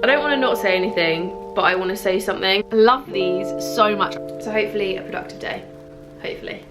I don't want to not say anything, but I want to say something. I love these so much. So hopefully a productive day. Hopefully.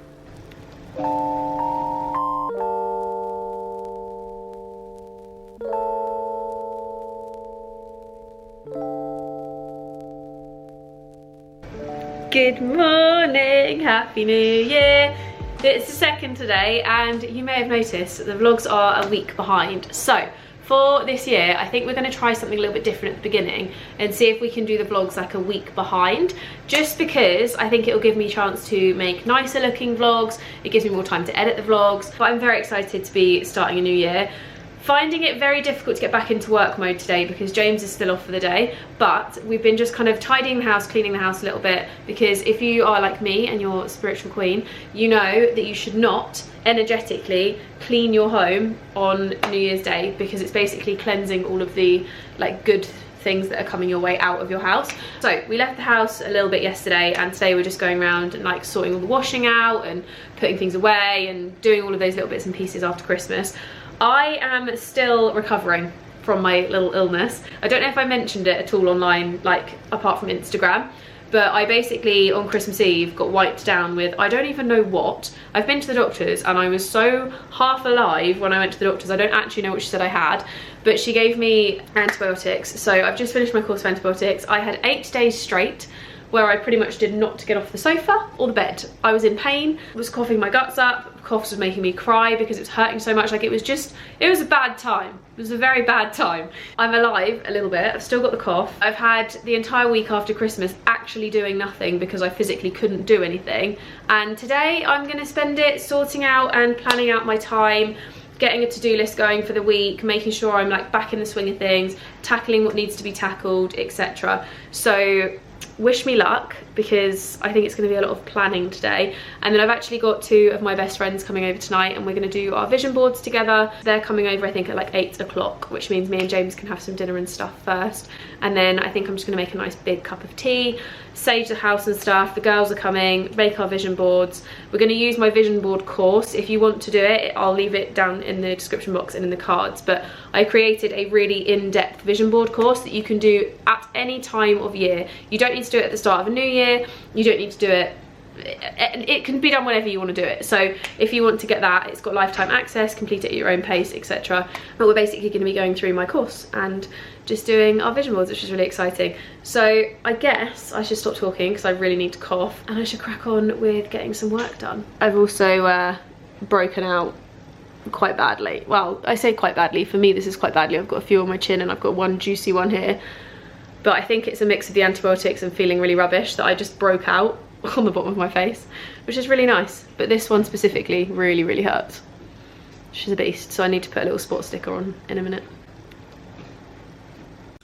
Good morning, Happy New Year. It's the 2nd today, and you may have noticed that the vlogs are a week behind. So for this year, I think we're going to try something a little bit different at the beginning and see if we can do the vlogs like a week behind, just because I think it will give me a chance to make nicer looking vlogs. It gives me more time to edit the vlogs. But I'm very excited to be starting a new year. Finding it very difficult to get back into work mode today because James is still off for the day, but we've been just kind of tidying the house, cleaning the house a little bit, because if you are like me and you're a spiritual queen, you know that you should not energetically clean your home on New Year's Day, because it's basically cleansing all of the like good things that are coming your way out of your house. So we left the house a little bit yesterday, and today we're just going around and like sorting all the washing out and putting things away and doing all of those little bits and pieces after Christmas. I am still recovering from my little illness. I don't know if I mentioned it at all online, like apart from Instagram, but I basically on Christmas Eve got wiped down with I don't even know what. I've been to the doctors and I was so half alive when I went to the doctors. I don't actually know what she said I had, but she gave me antibiotics. So I've just finished my course of antibiotics. I had 8 days straight where I pretty much did not get off the sofa or the bed. I was in pain, was coughing my guts up, coughs was making me cry because it was hurting so much. Like it was a bad time. It was a very bad time. I'm alive a little bit, I've still got the cough. I've had the entire week after Christmas actually doing nothing because I physically couldn't do anything. And today I'm gonna spend it sorting out and planning out my time, getting a to-do list going for the week, making sure I'm like back in the swing of things, tackling what needs to be tackled, etc. So wish me luck, because I think it's going to be a lot of planning today. And then I've actually got 2 of my best friends coming over tonight, and we're going to do our vision boards together. They're coming over I think at like 8 o'clock, which means me and James can have some dinner and stuff first, and then I think I'm just going to make a nice big cup of tea, sage the house and stuff. The girls are coming, make our vision boards. We're going to use my vision board course. If you want to do it, I'll leave it down in the description box and in the cards, but I created a really in-depth vision board course that you can do at any time of year. You don't need to do it at the start of a new year, you don't need to do it, it can be done whenever you want to do it. So if you want to get that, it's got lifetime access, complete it at your own pace, etc. But we're basically going to be going through my course and just doing our vision boards, which is really exciting. So I guess I should stop talking because I really need to cough, and I should crack on with getting some work done. I've also broken out quite badly. Well, I say quite badly, for me this is quite badly. I've got a few on my chin and I've got one juicy one here, but I think it's a mix of the antibiotics and feeling really rubbish that I just broke out on the bottom of my face, which is really nice. But this one specifically really hurts. She's a beast, so I need to put a little spot sticker on in a minute.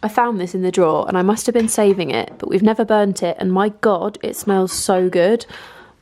I found this in the drawer and I must have been saving it, but we've never burnt it, and my god, it smells so good.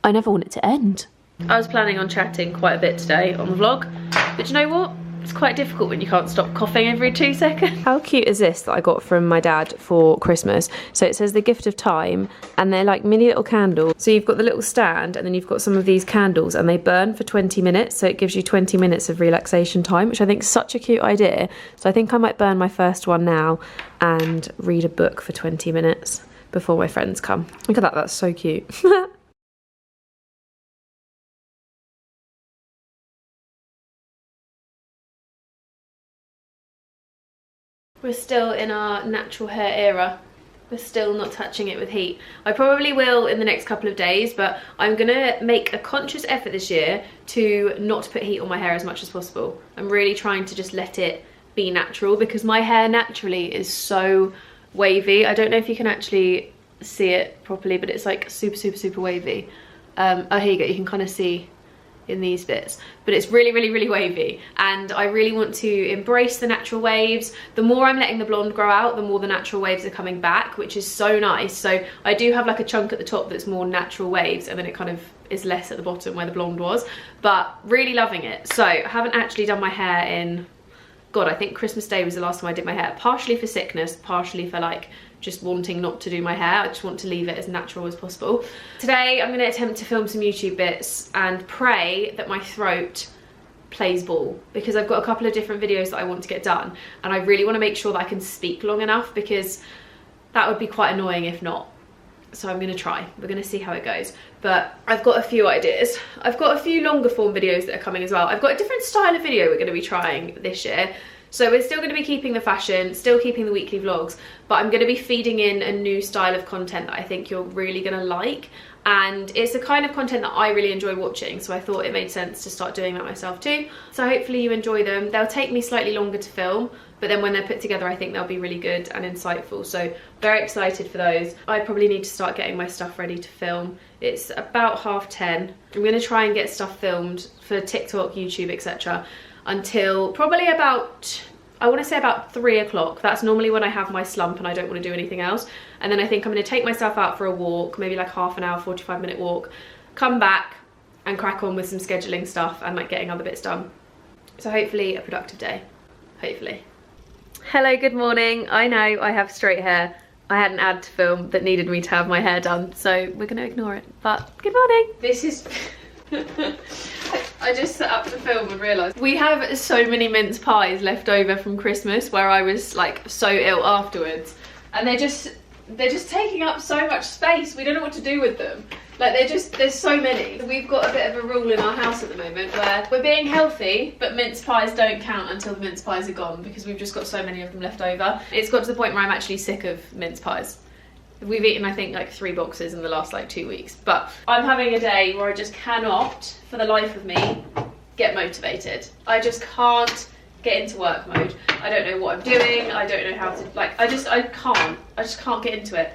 I never want it to end. I was planning on chatting quite a bit today on the vlog, but you know what? It's quite difficult when you can't stop coughing every 2 seconds. How cute is this that I got from my dad for Christmas? So it says the gift of time, and they're like mini little candles. So you've got the little stand, and then you've got some of these candles, and they burn for 20 minutes. So it gives you 20 minutes of relaxation time, which I think is such a cute idea. So I think I might burn my first one now and read a book for 20 minutes before my friends come. Look at that, that's so cute. We're still in our natural hair era. We're still not touching it with heat. I probably will in the next couple of days, but I'm gonna make a conscious effort this year to not put heat on my hair as much as possible. I'm really trying to just let it be natural, because my hair naturally is so wavy. I don't know if you can actually see it properly, but it's like super wavy. Oh, here you go, you can kind of see in these bits, but it's really wavy, and I really want to embrace the natural waves. The more I'm letting the blonde grow out, the more the natural waves are coming back, which is so nice. So I do have like a chunk at the top that's more natural waves, and then it kind of is less at the bottom where the blonde was, but really loving it. So I haven't actually done my hair in, God, I think Christmas Day was the last time I did my hair, partially for sickness, partially for like just wanting not to do my hair. I just want to leave it as natural as possible. Today I'm going to attempt to film some YouTube bits and pray that my throat plays ball, because I've got a couple of different videos that I want to get done, and I really want to make sure that I can speak long enough, because that would be quite annoying if not. So I'm going to try. We're going to see how it goes. But I've got a few ideas. I've got a few longer form videos that are coming as well. I've got a different style of video we're going to be trying this year. So we're still going to be keeping the fashion, still keeping the weekly vlogs, but I'm going to be feeding in a new style of content that I think you're really going to like. And it's the kind of content that I really enjoy watching, so I thought it made sense to start doing that myself too. So hopefully you enjoy them. They'll take me slightly longer to film, but then when they're put together, I think they'll be really good and insightful. So very excited for those. I probably need to start getting my stuff ready to film. It's about 10:30. I'm going to try and get stuff filmed for TikTok, YouTube, etc. until probably about, I want to say about 3 o'clock. That's normally when I have my slump and I don't want to do anything else. And then I think I'm going to take myself out for a walk, maybe like half an hour, 45-minute walk, come back and crack on with some scheduling stuff and like getting other bits done. So hopefully a productive day, hopefully. Hello, good morning. I know I have straight hair. I had an ad to film that needed me to have my hair done, so we're going to ignore it. But good morning. This is... I just set up to film and realised we have so many mince pies left over from Christmas, where I was like so ill afterwards, and they're just taking up so much space. We don't know what to do with them. Like there's so many. We've got a bit of a rule in our house at the moment where we're being healthy, but mince pies don't count until the mince pies are gone, because we've just got so many of them left over. It's got to the point where I'm actually sick of mince pies. We've eaten, I think, like 3 boxes in the last like 2 weeks. But I'm having a day where I just cannot, for the life of me, get motivated. I just can't get into work mode. I don't know what I'm doing. I don't know how to, like, I just can't get into it.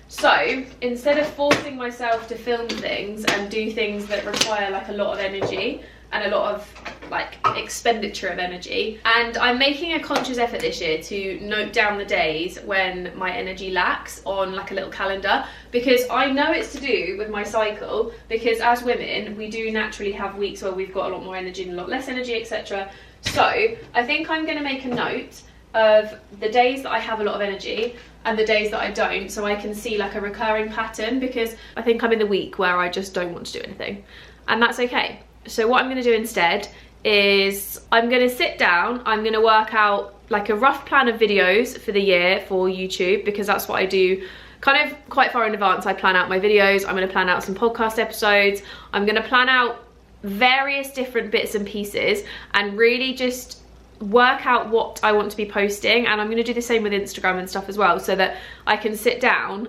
So instead of forcing myself to film things and do things that require like a lot of energy and a lot of like expenditure of energy, and I'm making a conscious effort this year to note down the days when my energy lacks on like a little calendar, because I know it's to do with my cycle, because as women we do naturally have weeks where we've got a lot more energy and a lot less energy, etc. So I think I'm going to make a note of the days that I have a lot of energy and the days that I don't, so I can see like a recurring pattern, because I think I'm in the week where I just don't want to do anything, and that's okay. So what I'm going to do instead is I'm going to sit down, I'm going to work out like a rough plan of videos for the year for YouTube, because that's what I do kind of quite far in advance. I plan out my videos, I'm going to plan out some podcast episodes, I'm going to plan out various different bits and pieces and really just work out what I want to be posting. And I'm going to do the same with Instagram and stuff as well, so that I can sit down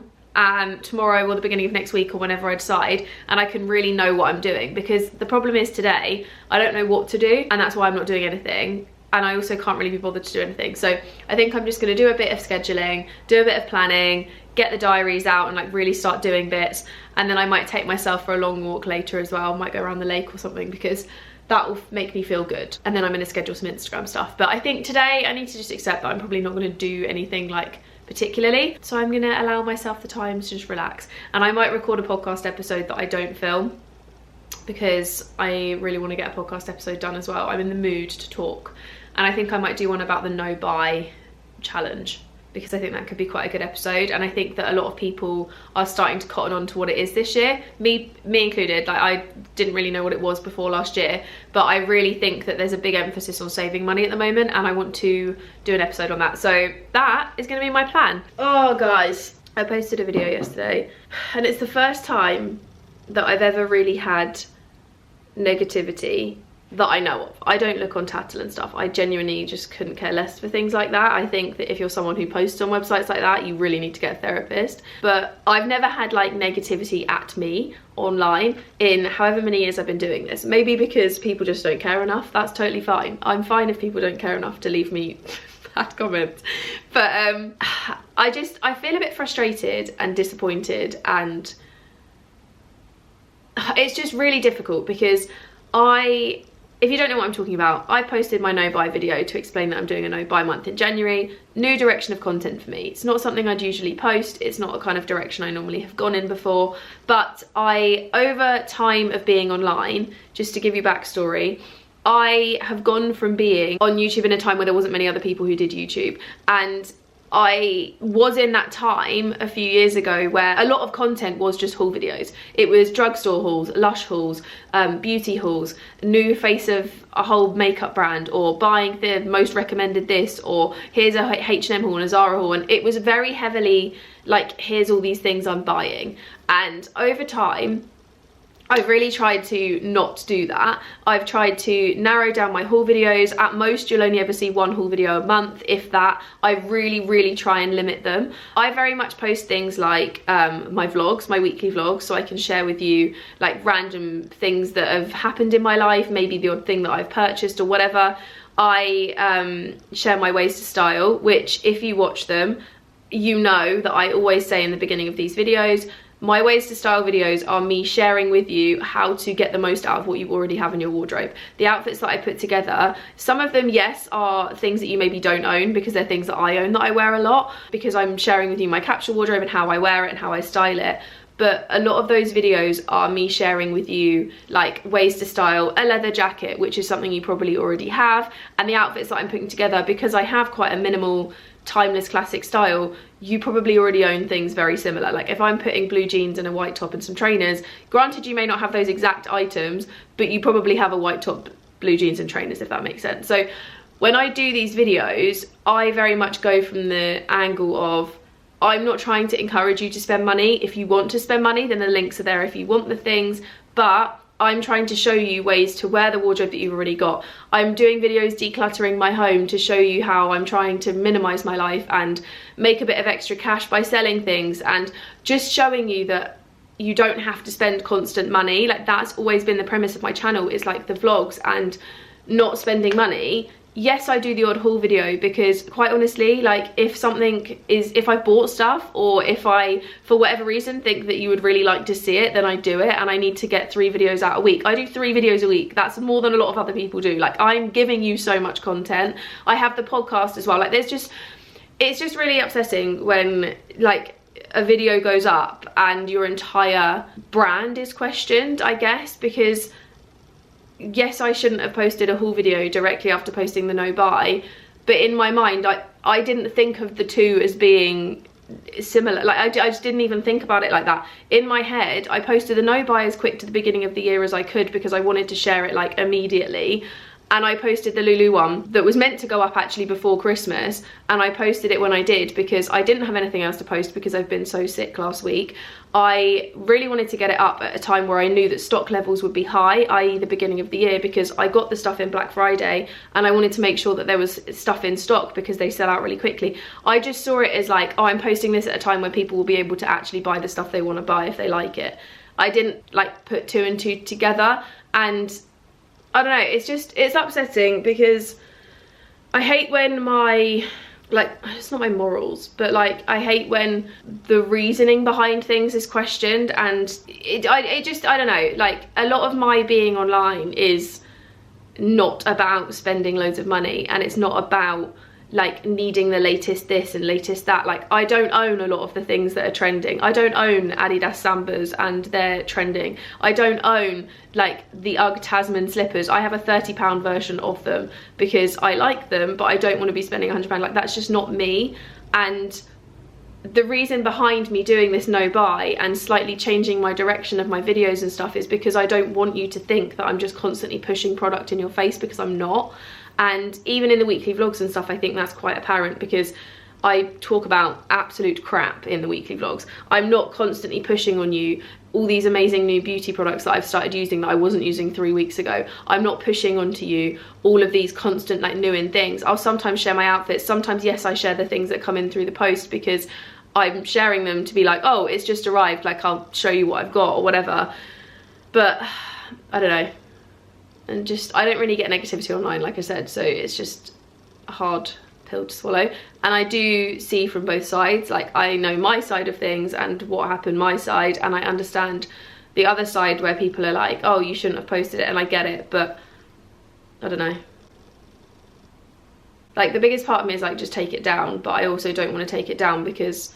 tomorrow or the beginning of next week or whenever I decide, and I can really know what I'm doing. Because the problem is today I don't know what to do, and that's why I'm not doing anything, and I also can't really be bothered to do anything. So I think I'm just going to do a bit of scheduling, do a bit of planning, get the diaries out and like really start doing bits, and then I might take myself for a long walk later as well. I might go around the lake or something, because that will make me feel good. And then I'm going to schedule some Instagram stuff. But I think today I need to just accept that I'm probably not going to do anything like particularly, so I'm gonna allow myself the time to just relax. And I might record a podcast episode that I don't film, because I really want to get a podcast episode done as well. I'm in the mood to talk, and I think I might do one about the no buy challenge, because I think that could be quite a good episode. And I think that a lot of people are starting to cotton on to what it is this year, me included. Like, I didn't really know what it was before last year, but I really think that there's a big emphasis on saving money at the moment, and I want to do an episode on that. So that is going to be my plan. Oh guys, I posted a video yesterday, and it's the first time that I've ever really had negativity that I know of. I don't look on Tattle and stuff. I genuinely just couldn't care less for things like that. I think that if you're someone who posts on websites like that, you really need to get a therapist. But I've never had like negativity at me online in however many years I've been doing this. Maybe because people just don't care enough. That's totally fine. I'm fine if people don't care enough to leave me bad comments. But I feel a bit frustrated and disappointed, and it's just really difficult, because if you don't know what I'm talking about, I posted my no buy video to explain that I'm doing a no buy month in January. New direction of content for me. It's not something I'd usually post. It's not a kind of direction I normally have gone in before. But over time of being online, just to give you backstory, I have gone from being on YouTube in a time where there wasn't many other people who did YouTube, and I was in that time a few years ago where a lot of content was just haul videos. It was drugstore hauls, Lush hauls, beauty hauls, new face of a whole makeup brand, or buying the most recommended this, or here's a H&M haul and a Zara haul, and it was very heavily like, here's all these things I'm buying. And over time, I've really tried to not do that. I've tried to narrow down my haul videos. At most, you'll only ever see one haul video a month, if that. I really try and limit them. I very much post things like my vlogs, my weekly vlogs, so I can share with you like random things that have happened in my life, maybe the odd thing that I've purchased or whatever. I share my ways to style, which if you watch them, you know that I always say in the beginning of these videos, my ways to style videos are me sharing with you how to get the most out of what you already have in your wardrobe. The outfits that I put together, some of them, yes, are things that you maybe don't own because they're things that I own that I wear a lot, because I'm sharing with you my capsule wardrobe and how I wear it and how I style it. But a lot of those videos are me sharing with you like ways to style a leather jacket, which is something you probably already have, and the outfits that I'm putting together, because I have quite a minimal timeless classic style, you probably already own things very similar. Like if I'm putting blue jeans and a white top and some trainers, granted you may not have those exact items, but you probably have a white top, blue jeans and trainers, if that makes sense. So when I do these videos, I very much go from the angle of, I'm not trying to encourage you to spend money. If you want to spend money, then the links are there if you want the things, but I'm trying to show you ways to wear the wardrobe that you've already got. I'm doing videos decluttering my home to show you how I'm trying to minimize my life and make a bit of extra cash by selling things, and just showing you that you don't have to spend constant money. Like that's always been the premise of my channel, is like the vlogs and not spending money. Yes, I do the odd haul video because quite honestly, like if I've bought stuff, or if I, for whatever reason, think that you would really like to see it, then I do it, and I need to get 3 videos out a week. I do 3 videos a week. That's more than a lot of other people do. Like I'm giving you so much content. I have the podcast as well. Like it's just really upsetting when like a video goes up and your entire brand is questioned, I guess, because yes, I shouldn't have posted a haul video directly after posting the no buy, but in my mind I didn't think of the two as being similar. Like I just didn't even think about it like that. In my head, I posted the no buy as quick to the beginning of the year as I could because I wanted to share it like immediately, and I posted the Lulu one that was meant to go up actually before Christmas, and I posted it when I did because I didn't have anything else to post because I've been so sick last week. I really wanted to get it up at a time where I knew that stock levels would be high, i.e. the beginning of the year, because I got the stuff in Black Friday and I wanted to make sure that there was stuff in stock because they sell out really quickly. I just saw it as like, oh, I'm posting this at a time when people will be able to actually buy the stuff they want to buy if they like it. I didn't like put 2 and 2 together, and I don't know, it's upsetting because I hate when my, like, it's not my morals, but like I hate when the reasoning behind things is questioned, and I don't know, like a lot of my being online is not about spending loads of money, and it's not about like needing the latest this and latest that. Like I don't own a lot of the things that are trending. I don't own Adidas Sambas and they're trending. I don't own like the UGG Tasman slippers. I have a £30 version of them because I like them, but I don't want to be spending £100. Like that's just not me. And the reason behind me doing this no buy and slightly changing my direction of my videos and stuff is because I don't want you to think that I'm just constantly pushing product in your face, because I'm not. And even in the weekly vlogs and stuff, I think that's quite apparent because I talk about absolute crap in the weekly vlogs. I'm not constantly pushing on you all these amazing new beauty products that I've started using that I wasn't using 3 weeks ago. I'm not pushing onto you all of these constant like new in things. I'll sometimes share my outfits. Sometimes, yes, I share the things that come in through the post because I'm sharing them to be like, oh, it's just arrived, like I'll show you what I've got or whatever. But I don't know. And just, I don't really get negativity online, like I said, so it's just a hard pill to swallow. And I do see from both sides, like I know my side of things and what happened my side, and I understand the other side where people are like, oh, you shouldn't have posted it, and I get it, but I don't know. Like the biggest part of me is like, just take it down, but I also don't want to take it down because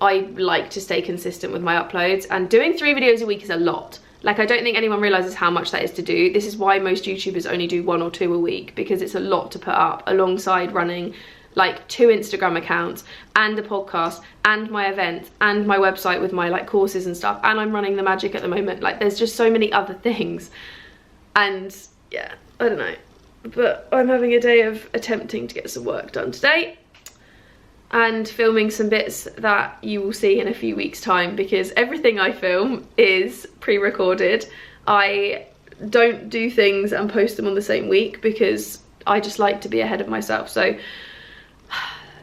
I like to stay consistent with my uploads, and doing 3 videos a week is a lot. Like I don't think anyone realizes how much that is to do. This is why most YouTubers only do 1 or 2 a week, because it's a lot to put up alongside running like 2 Instagram accounts and a podcast and my events and my website with my like courses and stuff, and I'm running the magic at the moment. Like there's just so many other things, and yeah, I don't know, but I'm having a day of attempting to get some work done today and filming some bits that you will see in a few weeks time, because everything I film is pre-recorded. I don't do things and post them on the same week because I just like to be ahead of myself. So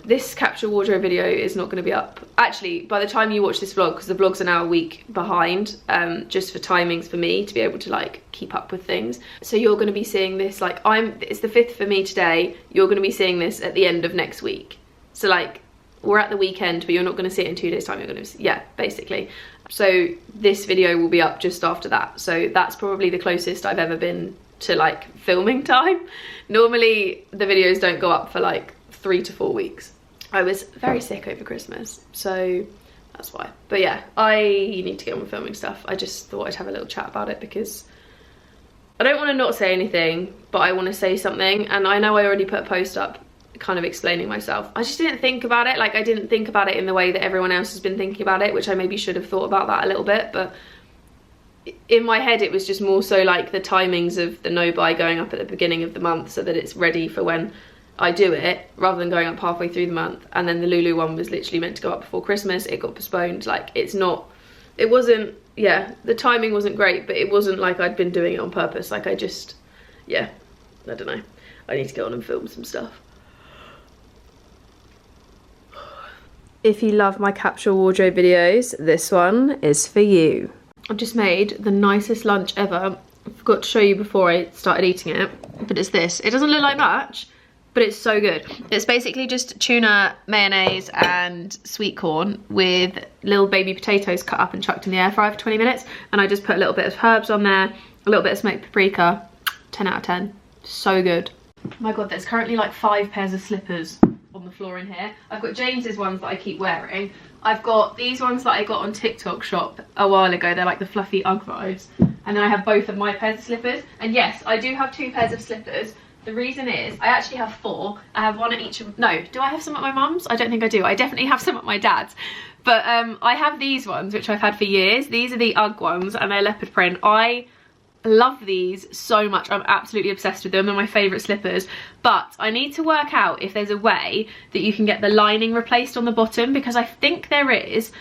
this capsule wardrobe video is not going to be up actually by the time you watch this vlog, because the vlogs are now a week behind, just for timings for me to be able to like keep up with things. So you're going to be seeing this like it's the 5th for me today. You're going to be seeing this at the end of next week. So like we're at the weekend, but you're not going to see it in 2 days time. You're going to see, yeah, basically. So this video will be up just after that. So that's probably the closest I've ever been to like filming time. Normally the videos don't go up for like 3 to 4 weeks. I was very sick over Christmas, so that's why. But yeah, I need to get on with filming stuff. I just thought I'd have a little chat about it because I don't want to not say anything, but I want to say something. And I know I already put a post up kind of explaining myself. I just didn't think about it. Like I didn't think about it in the way that everyone else has been thinking about it, which I maybe should have thought about that a little bit. But in my head it was just more so like the timings of the no buy going up at the beginning of the month so that it's ready for when I do it, rather than going up halfway through the month. And then the Lulu one was literally meant to go up before Christmas. It got postponed. Like it wasn't, yeah, the timing wasn't great, but it wasn't like I'd been doing it on purpose. Like I just, yeah, I don't know. I need to get on and film some stuff. If you love my capsule wardrobe videos, this one is for you. I've just made the nicest lunch ever. I forgot to show you before I started eating it, but it's this. It doesn't look like much, but it's so good. It's basically just tuna, mayonnaise and sweet corn with little baby potatoes cut up and chucked in the air fryer for 20 minutes. And I just put a little bit of herbs on there, a little bit of smoked paprika. 10 out of 10. So good. Oh my God, there's currently like 5 pairs of slippers on the floor in here. I've got James's ones that I keep wearing. I've got these ones that I got on TikTok shop a while ago. They're like the fluffy Ugg vibes. And then I have both of my pairs of slippers. And yes, I do have 2 pairs of slippers. The reason is I actually have 4. I have one at each of, no, do I have some at my mum's? I don't think I do. I definitely have some at my dad's. But I have these ones, which I've had for years. These are the Ugg ones and they're leopard print. I love these so much. I'm absolutely obsessed with them. They're my favourite slippers. But I need to work out if there's a way that you can get the lining replaced on the bottom, because I think there is.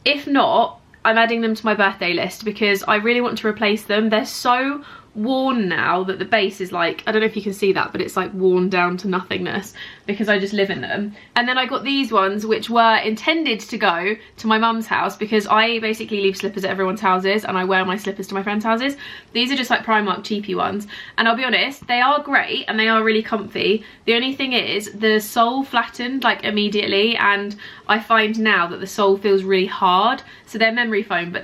If not, I'm adding them to my birthday list because I really want to replace them. They're so worn now that the base is like, I don't know if you can see that, but it's like worn down to nothingness because I just live in them. And then I got these ones which were intended to go to my mum's house because I basically leave slippers at everyone's houses and I wear my slippers to my friends' houses. These are just like Primark cheapy ones, and I'll be honest, they are great and they are really comfy. The only thing is the sole flattened like immediately, and I find now that the sole feels really hard. So they're memory foam, but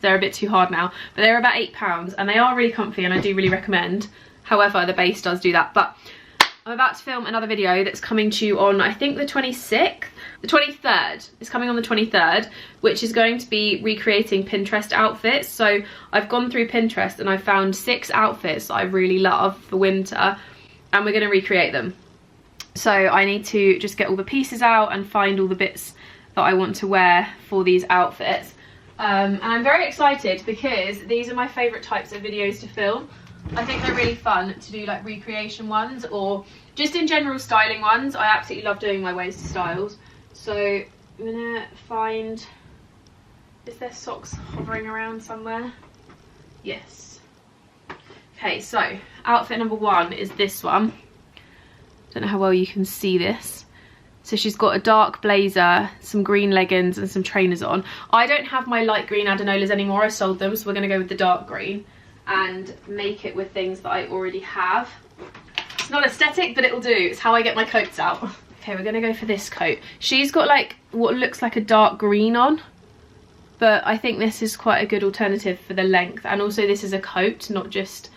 they're a bit too hard now, but they're about £8 and they are really comfy and I do really recommend. However, the base does do that. But I'm about to film another video that's coming to you on, I think, the 26th, the 23rd. It's coming on the 23rd, which is going to be recreating Pinterest outfits. So I've gone through Pinterest and I found 6 outfits that I really love for winter, and we're going to recreate them. So I need to just get all the pieces out and find all the bits that I want to wear for these outfits. And I'm very excited because these are my favourite types of videos to film. I think they're really fun to do, like recreation ones or just in general styling ones. I absolutely love doing my ways to styles. So I'm gonna find, is there socks hovering around somewhere? Yes. Okay, so outfit number 1 is this one. Don't know how well you can see this. So she's got a dark blazer, some green leggings and some trainers on. I don't have my light green Adenolas anymore, I sold them, so we're gonna go with the dark green and make it with things that I already have. It's not aesthetic, but it'll do. It's how I get my coats out. Okay, we're gonna go for this coat. She's got like what looks like a dark green on, but I think this is quite a good alternative for the length. And also this is a coat, not just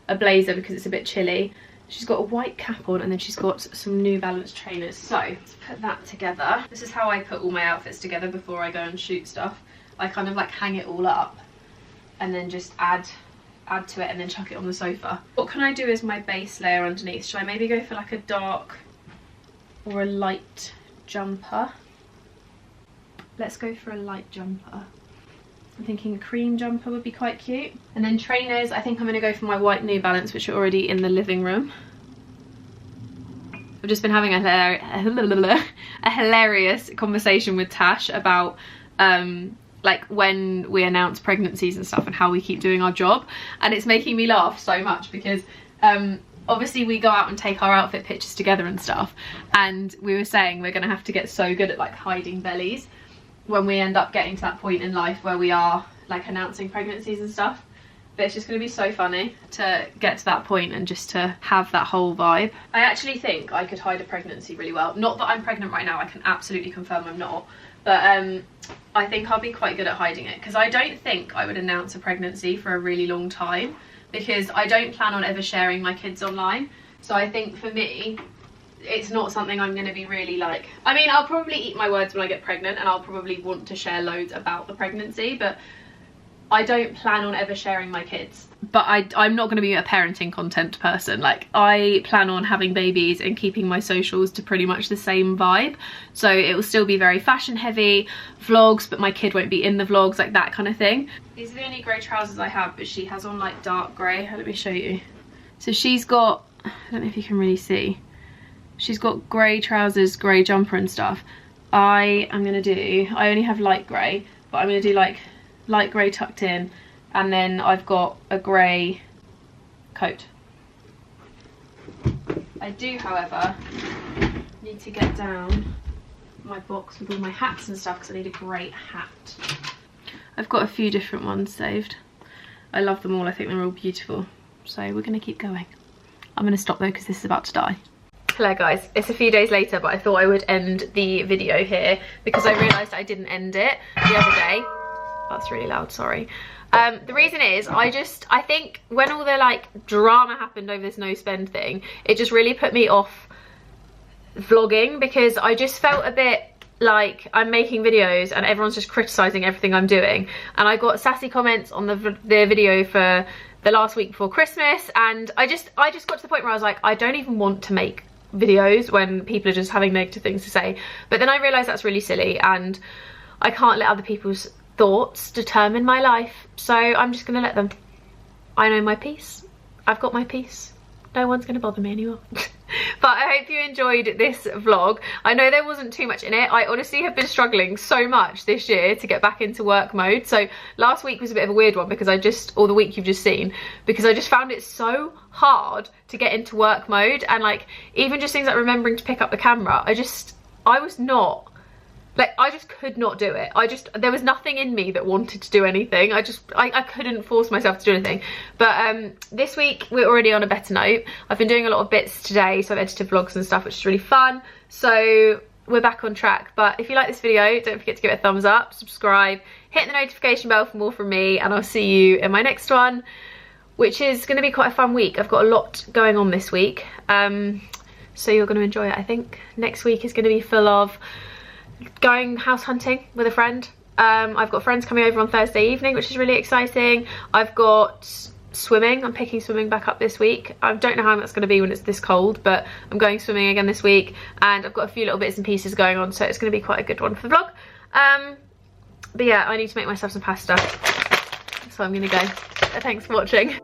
a blazer, because it's a bit chilly. She's got a white cap on and then she's got some New Balance trainers. So let's put that together. This is how I put all my outfits together before I go and shoot stuff. I kind of like hang it all up and then just add to it and then chuck it on the sofa. What can I do as my base layer underneath? Should I maybe go for like a dark or a light jumper. Let's go for a light jumper. I'm thinking a cream jumper would be quite cute. And then trainers, I think I'm going to go for my white New Balance, which are already in the living room. I've just been having a hilarious conversation with Tash about like when we announce pregnancies and stuff and how we keep doing our job. And it's making me laugh so much because obviously we go out and take our outfit pictures together and stuff. And we were saying we're going to have to get so good at like hiding bellies when we end up getting to that point in life where we are like announcing pregnancies and stuff. But it's just going to be so funny to get to that point and just to have that whole vibe. I actually think I could hide a pregnancy really well. Not that I'm pregnant right now, I can absolutely confirm I'm not. But I think I'll be quite good at hiding it, because I don't think I would announce a pregnancy for a really long time, because I don't plan on ever sharing my kids online. So I think for me, it's not something I'm going to be really like, I mean, I'll probably eat my words when I get pregnant and I'll probably want to share loads about the pregnancy, but I don't plan on ever sharing my kids. But I'm not going to be a parenting content person. Like, I plan on having babies and keeping my socials to pretty much the same vibe. So it will still be very fashion heavy, vlogs, but my kid won't be in the vlogs, like that kind of thing. These are the only grey trousers I have, but she has on like dark grey. Let me show you. So she's got, I don't know if you can really see, she's got grey trousers, grey jumper and stuff. I only have light grey, but I'm going to do like light grey tucked in, and then I've got a grey coat. I do, however, need to get down my box with all my hats and stuff, because I need a great hat. I've got a few different ones saved. I love them all, I think they're all beautiful. So we're going to keep going. I'm going to stop though because this is about to die. Hello guys, it's a few days later, but I thought I would end the video here because I realised I didn't end it the other day. That's really loud, sorry. The reason is I think when all the like drama happened over this no spend thing, it just really put me off vlogging, because I just felt a bit like I'm making videos and everyone's just criticising everything I'm doing. And I got sassy comments on the video for the last week before Christmas, and I just got to the point where I was like, I don't even want to make videos when people are just having negative things to say. But then I realised that's really silly, and I can't let other people's thoughts determine my life, so I'm just gonna let them. I know my peace. I've got my peace. No one's gonna bother me anymore. But I hope you enjoyed this vlog. I know there wasn't too much in it. I honestly have been struggling so much this year to get back into work mode. So last week was a bit of a weird one, because or the week you've just seen, because I just found it so hard to get into work mode. And like, even just things like remembering to pick up the camera, I just could not do it. There was nothing in me that wanted to do anything. I couldn't force myself to do anything. But this week we're already on a better note. I've been doing a lot of bits today, so I've edited vlogs and stuff, which is really fun. So we're back on track. But if you like this video, don't forget to give it a thumbs up, subscribe, hit the notification bell for more from me, and I'll see you in my next one, which is going to be quite a fun week. I've got a lot going on this week. So you're going to enjoy it, I think. Next week is going to be full of going house hunting with a friend. I've got friends coming over on Thursday evening, which is really exciting. I've got swimming. I'm picking swimming back up this week. I don't know how that's going to be when it's this cold, but I'm going swimming again this week, and I've got a few little bits and pieces going on, so it's going to be quite a good one for the vlog. But yeah, I need to make myself some pasta, so I'm going to go. Thanks for watching.